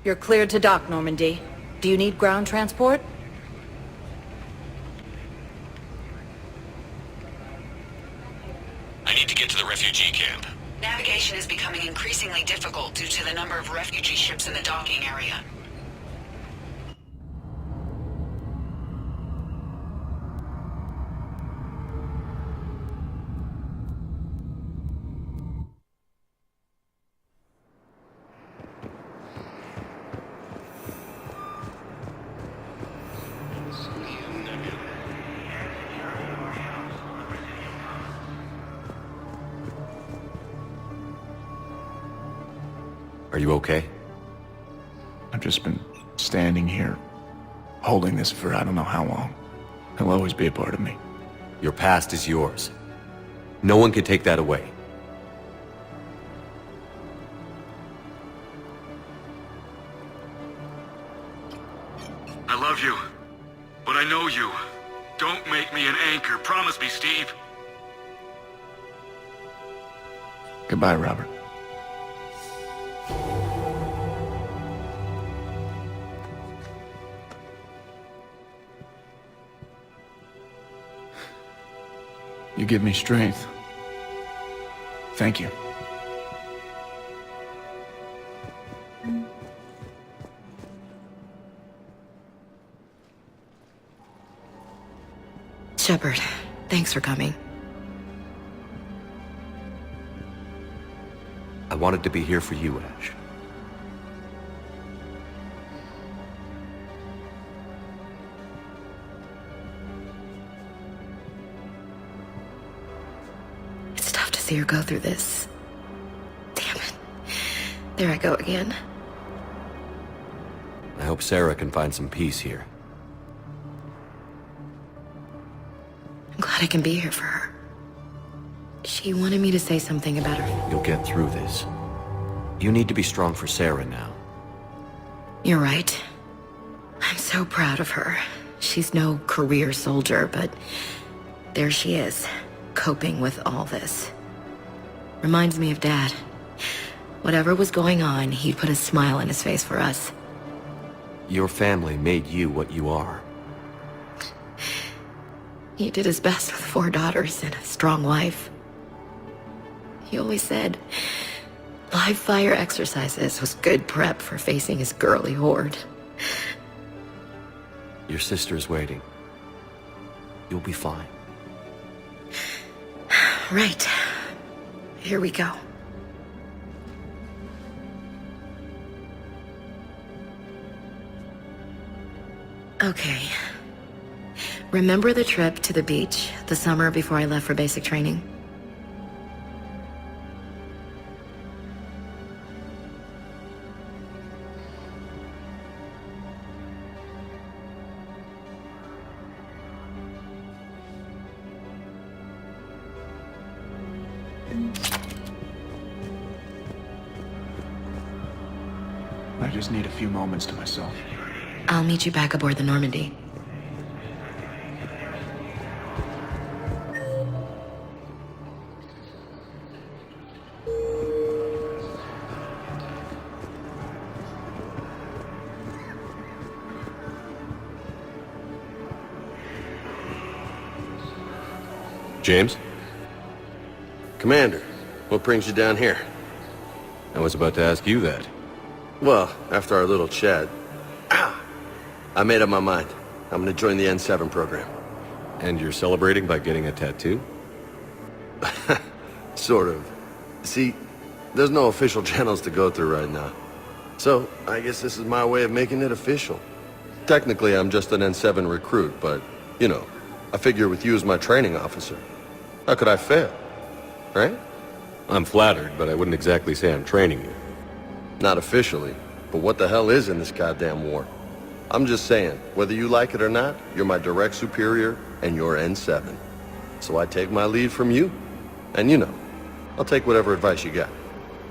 You're cleared to dock, Normandy. Do you need ground transport? I need to get to the refugee camp. Navigation is becoming increasingly difficult due to the number of refugee ships in the docking area. Are you okay? I've just been standing here, holding this for I don't know how long. He'll always be a part of me. Your past is yours. No one can take that away. I love you, but I know you. Don't make me an anchor. Promise me, Steve. Goodbye, Robert. You give me strength. Thank you. Shepard, thanks for coming. I wanted to be here for you, Ash. It's tough to see her go through this. Damn it. There I go again. I hope Sarah can find some peace here. I'm glad I can be here for her. She wanted me to say something about her. You'll get through this. You need to be strong for Sarah now. You're right. I'm so proud of her. She's no career soldier, but there she is, coping with all this. Reminds me of Dad. Whatever was going on, he'd put a smile on his face for us. Your family made you what you are. He did his best with 4 daughters and a strong wife. He always said live fire exercises was good prep for facing his girly horde. Your sister's waiting. You'll be fine. Right. Here we go. Okay. Remember the trip to the beach the summer before I left for basic training? I just need a few moments to myself. I'll meet you back aboard the Normandy. James? Commander, what brings you down here? I was about to ask you that. Well, after our little chat, I made up my mind. I'm gonna join the N7 program. And you're celebrating by getting a tattoo? Sort of. See, there's no official channels to go through right now. So, I guess this is my way of making it official. Technically, I'm just an N7 recruit, but, you know, I figure with you as my training officer, how could I fail? Right? I'm flattered, but I wouldn't exactly say I'm training you. Not officially, but what the hell is in this goddamn war? I'm just saying, whether you like it or not, you're my direct superior, and you're N7. So I take my lead from you. And you know, I'll take whatever advice you got.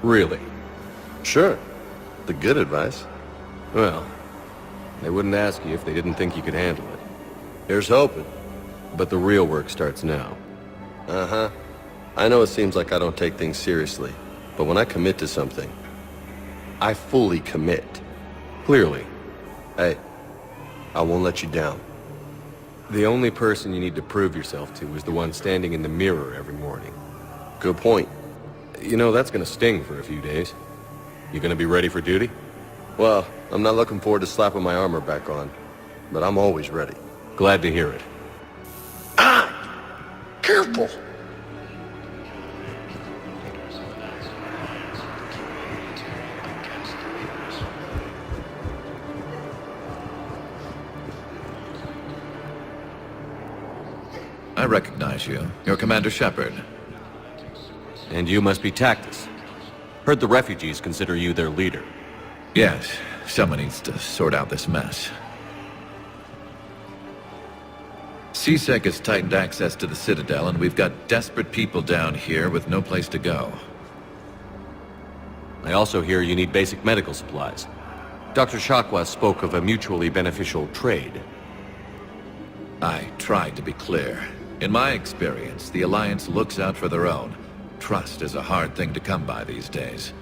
Really? Sure. The good advice. Well, they wouldn't ask you if they didn't think you could handle it. Here's hoping. But the real work starts now. Uh-huh. I know it seems like I don't take things seriously, but when I commit to something, I fully commit. Clearly. Hey, I won't let you down. The only person you need to prove yourself to is the one standing in the mirror every morning. Good point. You know, that's gonna sting for a few days. You gonna be ready for duty? Well, I'm not looking forward to slapping my armor back on, but I'm always ready. Glad to hear it. Careful! I recognize you. You're Commander Shepard. And you must be Tactus. Heard the refugees consider you their leader. Yes, someone needs to sort out this mess. CSEC has tightened access to the Citadel, and we've got desperate people down here with no place to go. I also hear you need basic medical supplies. Dr. Shakwa spoke of a mutually beneficial trade. I tried to be clear. In my experience, the Alliance looks out for their own. Trust is a hard thing to come by these days.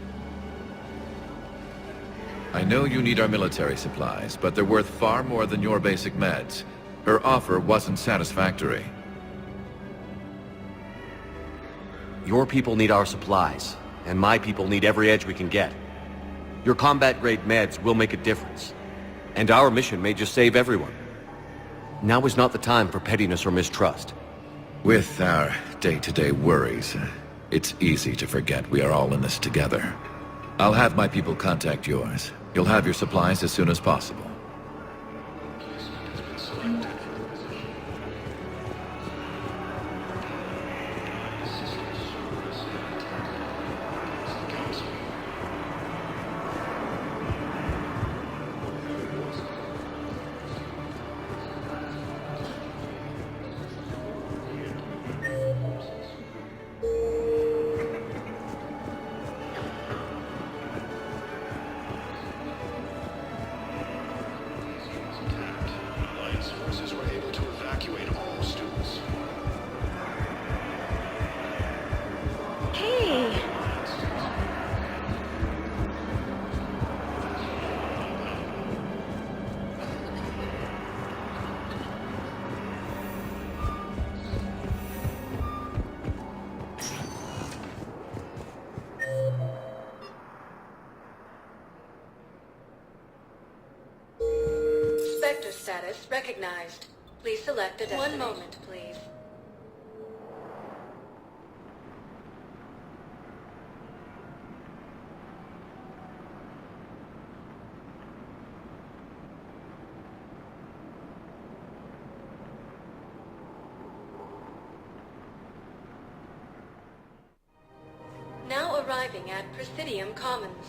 I know you need our military supplies, but they're worth far more than your basic meds. Her offer wasn't satisfactory. Your people need our supplies, and my people need every edge we can get. Your combat-grade meds will make a difference, and our mission may just save everyone. Now is not the time for pettiness or mistrust. With our day-to-day worries, it's easy to forget we are all in this together. I'll have my people contact yours. You'll have your supplies as soon as possible. Spectre status recognized. Please select a destination. 1 moment, please. Now arriving at Presidium Commons.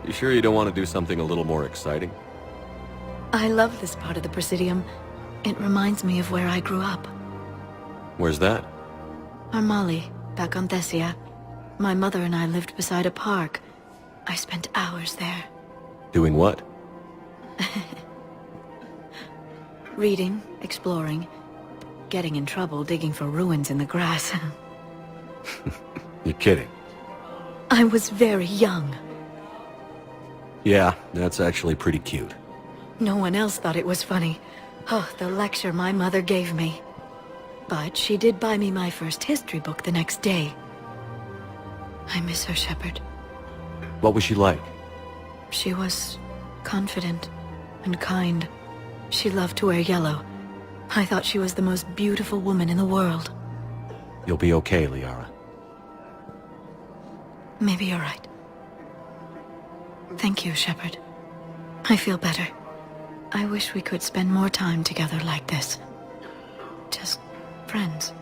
You sure you don't want to do something a little more exciting? I love this part of the Presidium. It reminds me of where I grew up. Where's that? Armali, back on Thessia. My mother and I lived beside a park. I spent hours there. Doing what? Reading, exploring, getting in trouble digging for ruins in the grass. You're kidding. I was very young. Yeah, that's actually pretty cute. No one else thought it was funny. Oh, the lecture my mother gave me. But she did buy me my first history book the next day. I miss her, Shepard. What was she like? She was confident and kind. She loved to wear yellow. I thought she was the most beautiful woman in the world. You'll be okay, Liara. Maybe you're right. Thank you, Shepard. I feel better. I wish we could spend more time together like this. Just friends.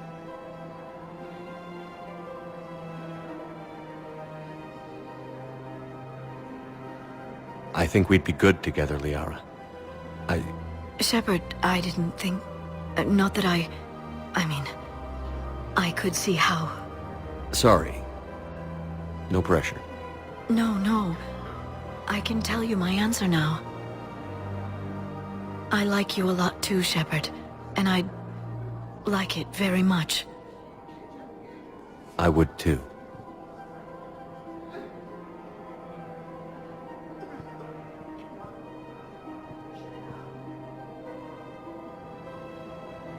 I think we'd be good together, Liara. Shepard, I didn't think... not that I mean... I could see how... Sorry. No pressure. No. I can tell you my answer now. I like you a lot too, Shepard. And I'd like it very much. I would too.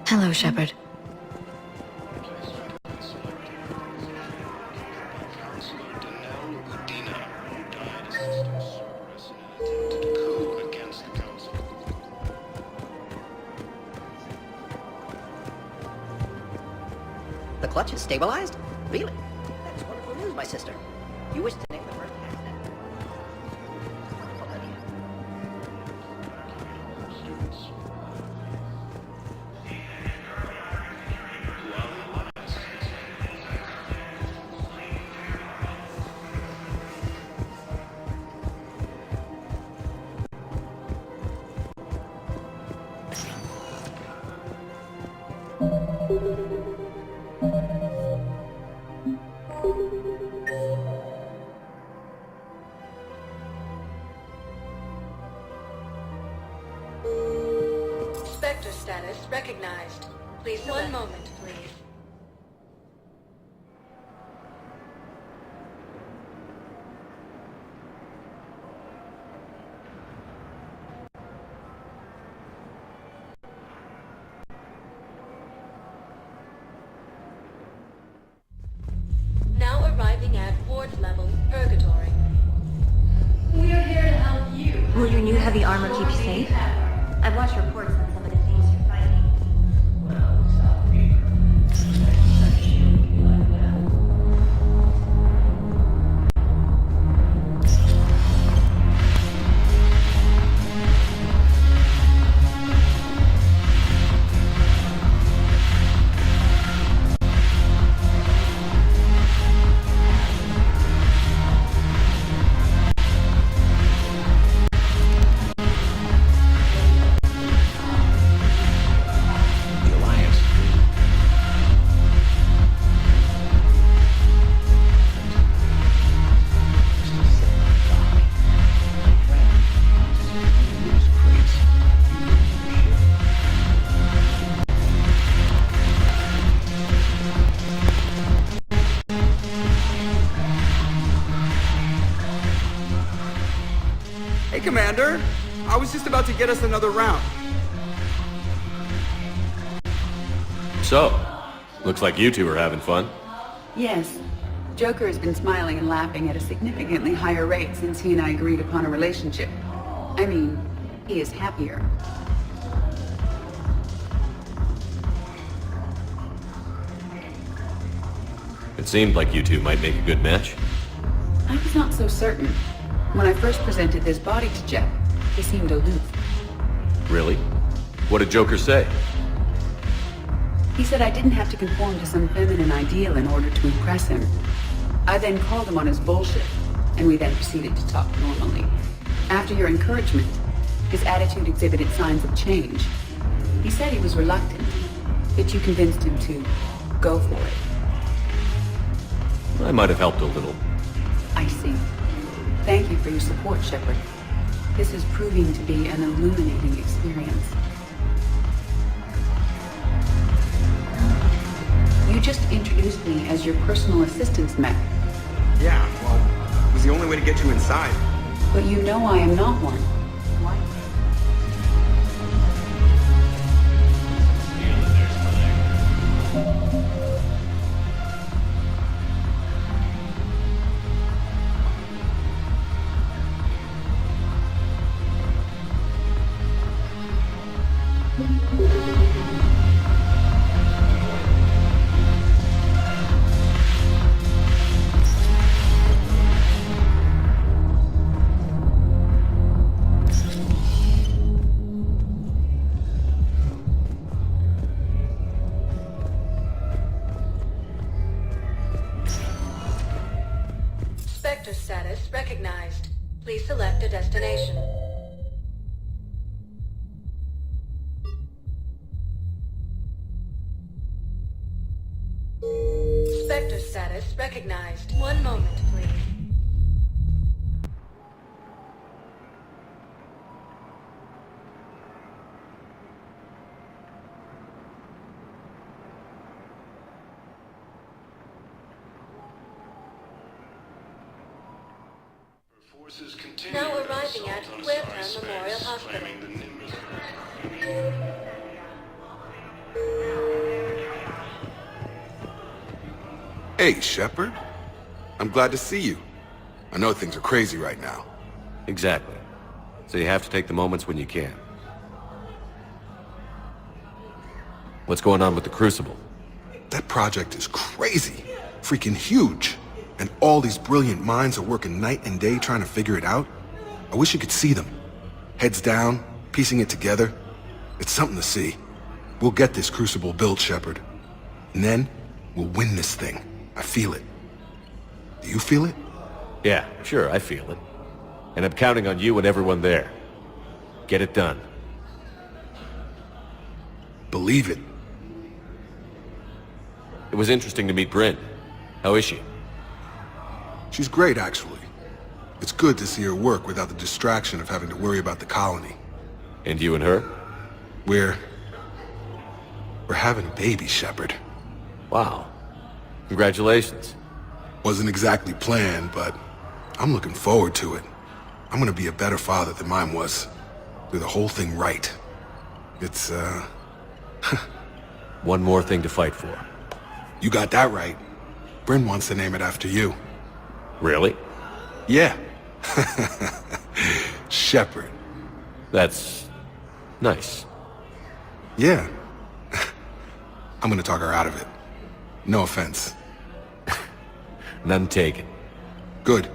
Hello, Shepard. The clutch is stabilized? Really? That is wonderful news, my sister. You wish to name the first accident? Spectre status recognized. Please select. One moment, please. Now arriving at ward level purgatory. We are here to help you. Will your new heavy armor keep you safe? I've watched reports on some of the things you're fighting. Hey, Commander. I was just about to get us another round. So, looks like you two are having fun. Yes. Joker has been smiling and laughing at a significantly higher rate since he and I agreed upon a relationship. I mean, he is happier. It seemed like you two might make a good match. I was not so certain. When I first presented this body to Jeff, he seemed aloof. Really? What did Joker say? He said I didn't have to conform to some feminine ideal in order to impress him. I then called him on his bullshit, and we then proceeded to talk normally. After your encouragement, his attitude exhibited signs of change. He said he was reluctant, but you convinced him to go for it. I might have helped a little. I see. Thank you for your support, Shepard. This is proving to be an illuminating experience. You just introduced me as your personal assistance mech. Yeah, well, it was the only way to get you inside. But you know I am not one. Why? Spectre status recognized. Please select a destination. Spectre status recognized. One moment, please. Now arriving at Waretown Memorial Hospital. Hey, Shepard. I'm glad to see you. I know things are crazy right now. Exactly. So you have to take the moments when you can. What's going on with the Crucible? That project is crazy. Freaking huge. And all these brilliant minds are working night and day trying to figure it out. I wish you could see them. Heads down, piecing it together. It's something to see. We'll get this Crucible built, Shepard. And then, we'll win this thing. I feel it. Do you feel it? Yeah, sure, I feel it. And I'm counting on you and everyone there. Get it done. Believe it. It was interesting to meet Bryn. How is she? She's great, actually. It's good to see her work without the distraction of having to worry about the colony. And you and her? We're having a baby, Shepard. Wow. Congratulations. Wasn't exactly planned, but I'm looking forward to it. I'm gonna be a better father than mine was. Do the whole thing right. It's, One more thing to fight for. You got that right. Bryn wants to name it after you. Really? Yeah. Shepard. That's nice. Yeah. I'm gonna talk her out of it. No offense. None taken. Good.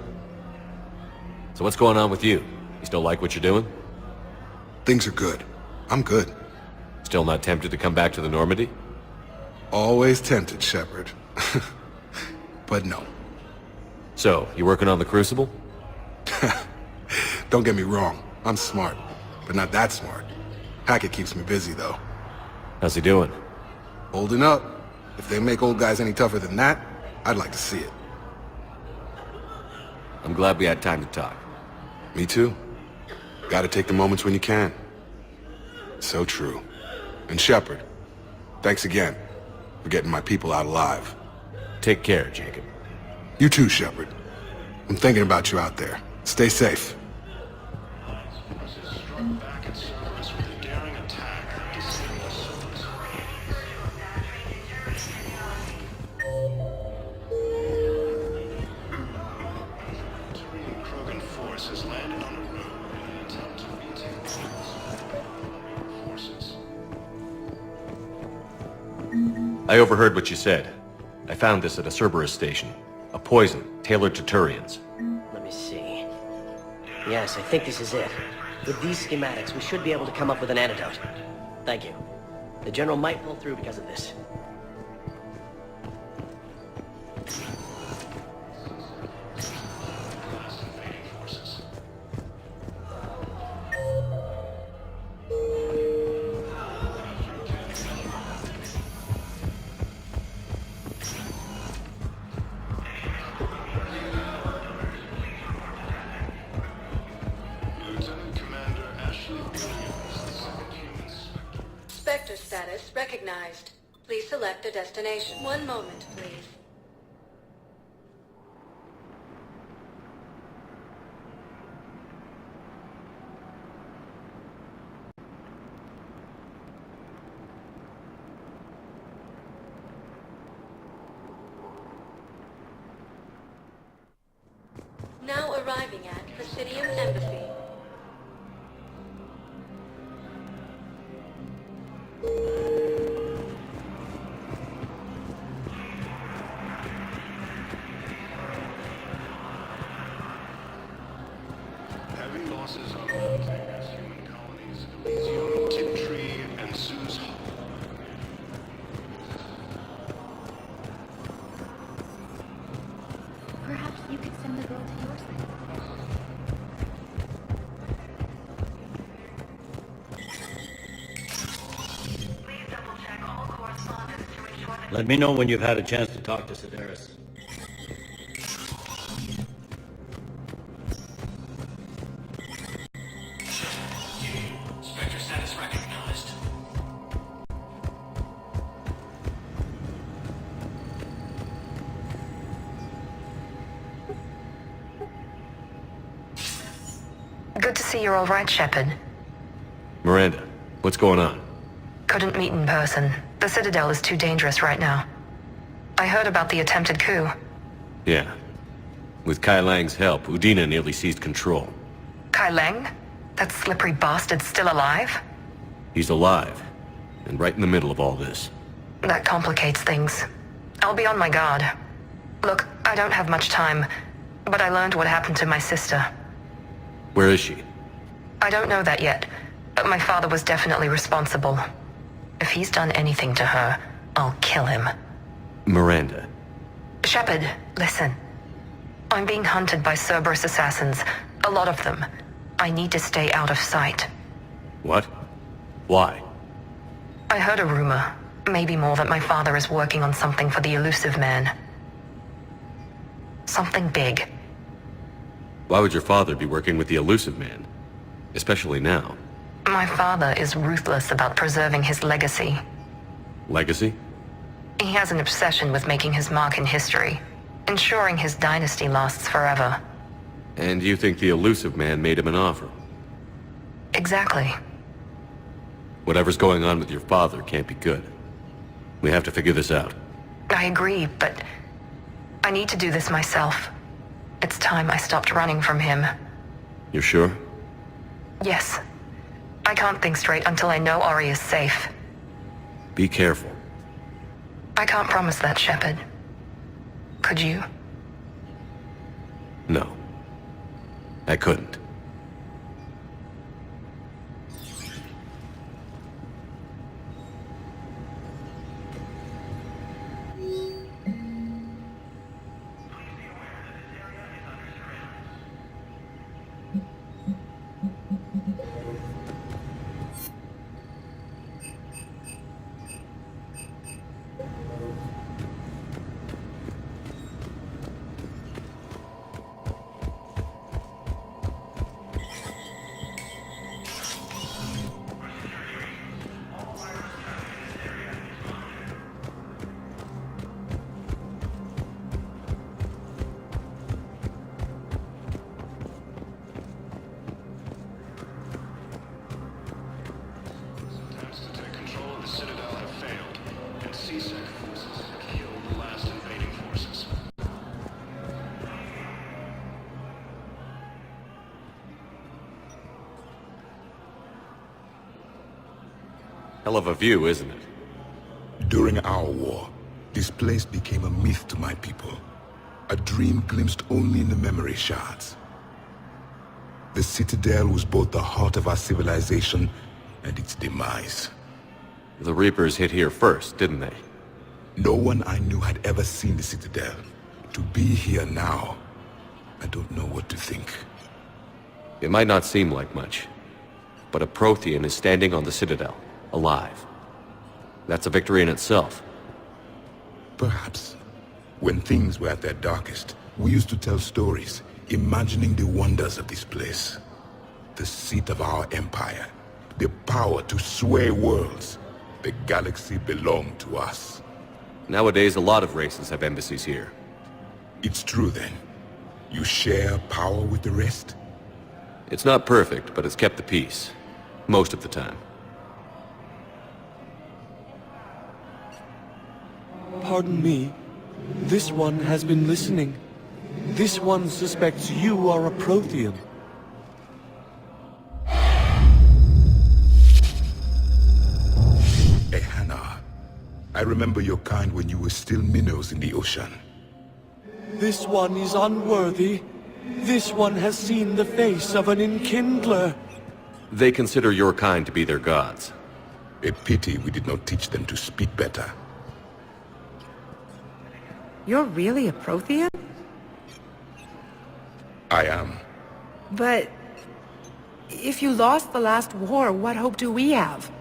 So what's going on with you? You still like what you're doing? Things are good. I'm good. Still not tempted to come back to the Normandy? Always tempted, Shepard. But no. So, you working on the Crucible? Don't get me wrong. I'm smart. But not that smart. Hackett keeps me busy, though. How's he doing? Holding up. If they make old guys any tougher than that, I'd like to see it. I'm glad we had time to talk. Me too. Gotta take the moments when you can. So true. And Shepard, thanks again for getting my people out alive. Take care, Jacob. You too, Shepard. I'm thinking about you out there. Stay safe. I overheard what you said. I found this at a Cerberus station. A poison tailored to Turians. Let me see. Yes, I think this is it. With these schematics, we should be able to come up with an antidote. Thank you. The General might pull through because of this. Spectre status recognized. Please select a destination. One moment, please. Now arriving at Presidium Embassy. Heavy losses on all things human colonies, Elysium, Tiptree, and Sue's Hollow. Perhaps You could send the girl to your side. Let me know when you've had a chance to talk to Sedaris. Spectre status recognized. Good to see you're all right, Shepard. Miranda, what's going on? Couldn't meet in person. The Citadel is too dangerous right now. I heard about the attempted coup. Yeah. With Kai Lang's help, Udina nearly seized control. Kai Leng? That slippery bastard's still alive? He's alive, and right in the middle of all this. That complicates things. I'll be on my guard. Look, I don't have much time, but I learned what happened to my sister. Where is she? I don't know that yet, but my father was definitely responsible. If he's done anything to her, I'll kill him. Miranda. Shepard, listen. I'm being hunted by Cerberus assassins. A lot of them. I need to stay out of sight. What? Why? I heard a rumor, maybe more, that my father is working on something for the Elusive Man. Something big. Why would your father be working with the Elusive Man? Especially now. My father is ruthless about preserving his legacy. Legacy? He has an obsession with making his mark in history, ensuring his dynasty lasts forever. And you think the Elusive Man made him an offer? Exactly. Whatever's going on with your father can't be good. We have to figure this out. I agree, but I need to do this myself. It's time I stopped running from him. You're sure? Yes. I can't think straight until I know Ori is safe. Be careful. I can't promise that, Shepard. Could you? No. I couldn't. Hell of a view, isn't it? During our war, this place became a myth to my people. A dream glimpsed only in the memory shards. The Citadel was both the heart of our civilization and its demise. The Reapers hit here first, didn't they? No one I knew had ever seen the Citadel. To be here now, I don't know what to think. It might not seem like much, but a Prothean is standing on the Citadel, alive. That's a victory in itself. Perhaps. When things were at their darkest, we used to tell stories, imagining the wonders of this place. The seat of our empire, the power to sway worlds. The galaxy belonged to us. Nowadays, a lot of races have embassies here. It's true then. You share power with the rest? It's not perfect, but it's kept the peace. Most of the time. Pardon me. This one has been listening. This one suspects you are a Prothean. Ehana, I remember your kind when you were still minnows in the ocean. This one is unworthy. This one has seen the face of an enkindler. They consider your kind to be their gods. A pity we did not teach them to speak better. You're really a Prothean? I am. But if you lost the last war, what hope do we have?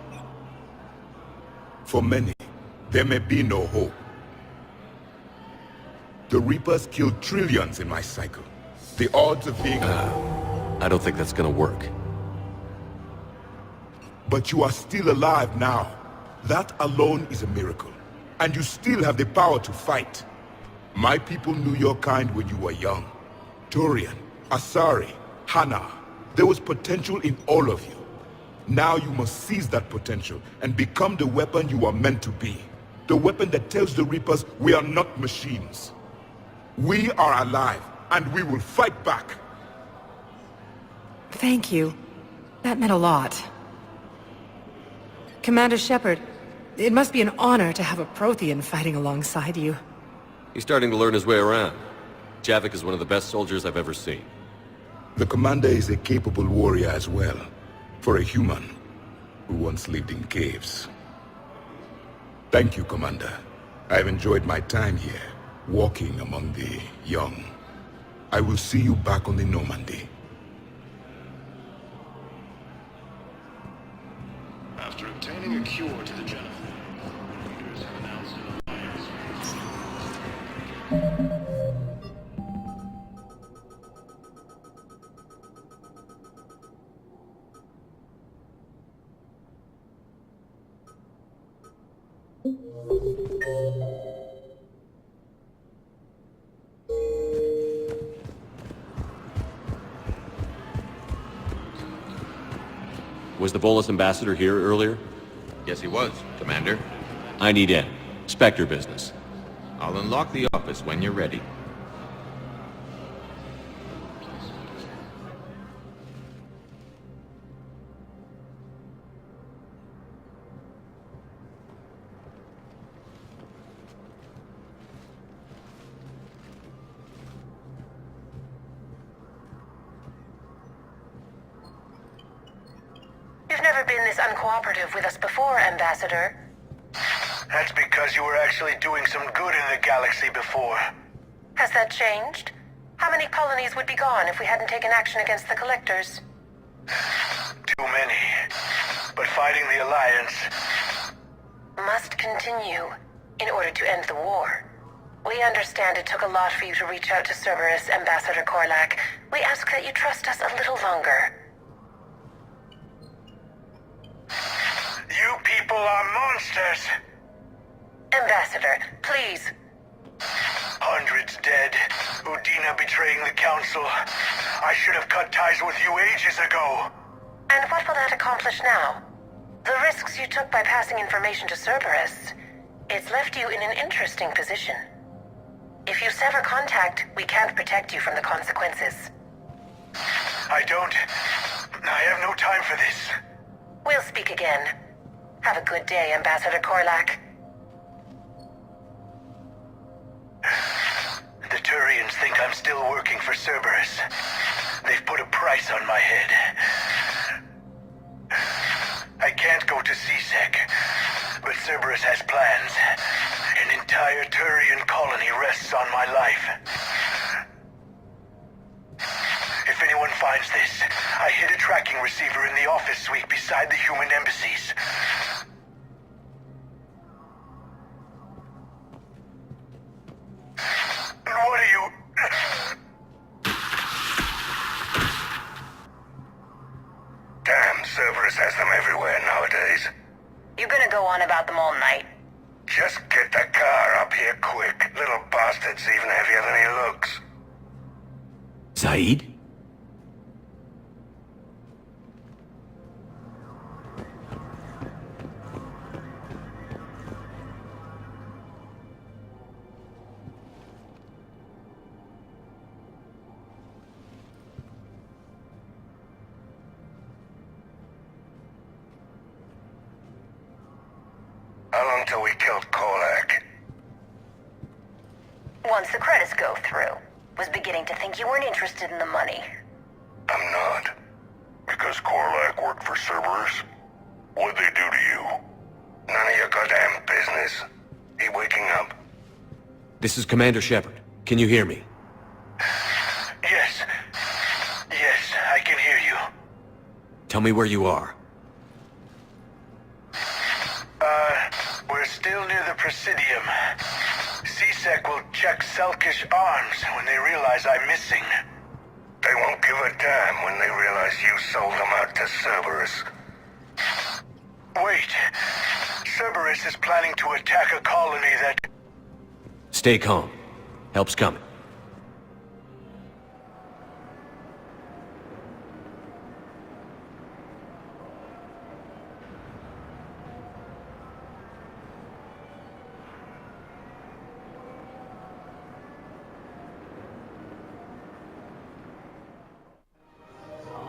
For many, there may be no hope. The Reapers killed trillions in my cycle. The odds of being... I don't think that's gonna work. But you are still alive now. That alone is a miracle. And you still have the power to fight. My people knew your kind when you were young. Turian, Asari, Hana. There was potential in all of you. Now you must seize that potential and become the weapon you are meant to be. The weapon that tells the Reapers we are not machines. We are alive, and we will fight back. Thank you. That meant a lot. Commander Shepard, it must be an honor to have a Prothean fighting alongside you. He's starting to learn his way around. Javik is one of the best soldiers I've ever seen. The commander is a capable warrior as well. For a human who once lived in caves. Thank you, Commander. I've enjoyed my time here, walking among the young. I will see you back on the Normandy. After obtaining a cure to the Genophage, leaders have announced an alliance with the Was the Volus ambassador here earlier? Yes, he was, Commander. I need in. Spectre business. I'll unlock the office when you're ready. You've never been this uncooperative with us before, Ambassador. That's because you were actually doing some good in the galaxy before. Has that changed? How many colonies would be gone if we hadn't taken action against the Collectors? Too many. But fighting the Alliance... must continue in order to end the war. We understand it took a lot for you to reach out to Cerberus, Ambassador Korlak. We ask that you trust us a little longer. You people are monsters! Ambassador, please. Hundreds dead. Udina betraying the Council. I should have cut ties with you ages ago. And what will that accomplish now? The risks you took by passing information to Cerberus. It's left you in an interesting position. If you sever contact, we can't protect you from the consequences. I have no time for this. We'll speak again. Have a good day, Ambassador Korlak. The Turians think I'm still working for Cerberus. They've put a price on my head. I can't go to CSEC, but Cerberus has plans. An entire Turian colony rests on my life. If anyone finds this, I hid a tracking receiver in the office suite beside the human embassies. And what are you... Damn, Cerberus has them everywhere nowadays. You gonna go on about them all night? Just get the car up here quick. Little bastard's even heavier than he looks. Zaid? How long till we killed Korlak? Once the credits go through. Was beginning to think you weren't interested in the money. I'm not. Because Korlak worked for Cerberus? What'd they do to you? None of your goddamn business. He waking up? This is Commander Shepard. Can you hear me? Yes. Tell me where you are. We're still near the Presidium. C-Sec will check Selkish arms when they realize I'm missing. They won't give a damn when they realize you sold them out to Cerberus. Wait. Cerberus is planning to attack a colony that... Stay calm. Help's coming.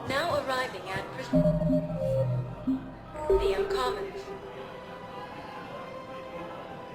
Now arriving at the Uncommon.